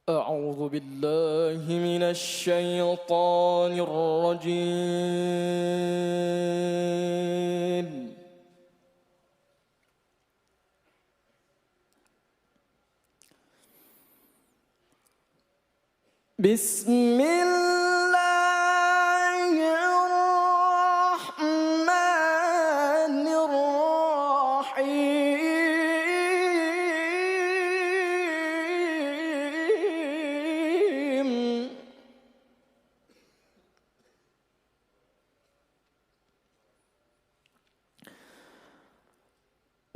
أعوذ بالله من الشيطان الرجيم. بسم الله الرحمن الرحيم.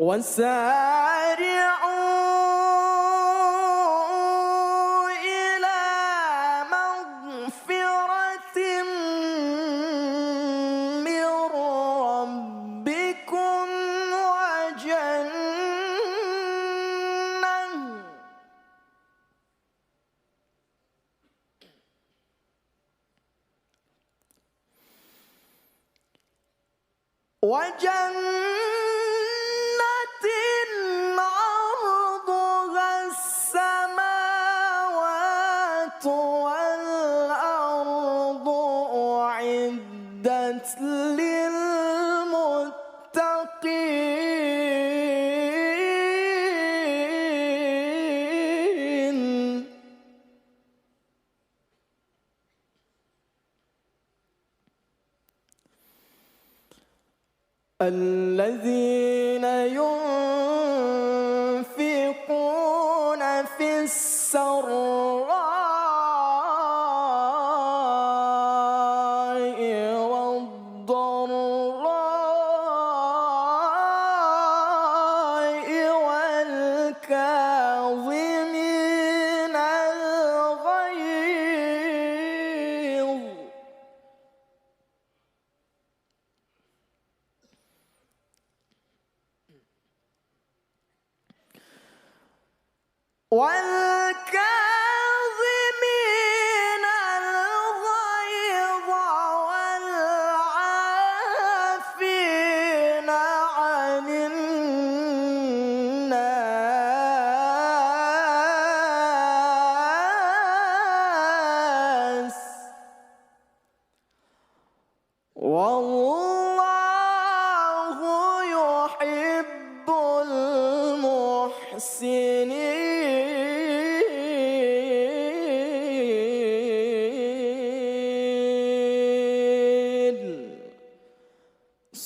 وسارعوا إلى مغفرة من ربكم وجنة عرضها السماوات والأرض أعدت للمتقين. الذين ينفقون في السراء والضراء والكاظمين الغيظ والكاظمين الغيظ والعافين عن الناس والله يحب المحسنين.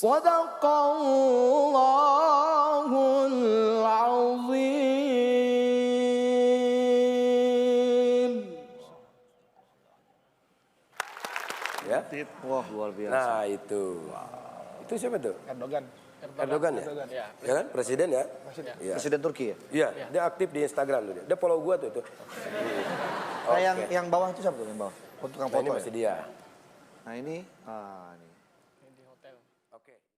صدق الله العظيم. Ya. Wah, luar biasa. Nah itu. Itu siapa tuh? Erdogan Erdogan ya? ya. Ya kan? Presiden ya? Iya. Presiden Turki ya? Iya, dia aktif di Instagram tuh dia. Dia follow gua tuh. Nah, yang bawah itu siapa tuh yang bawah? Tukang Nah, ini foto masih ya? dia. Nah ini, ini.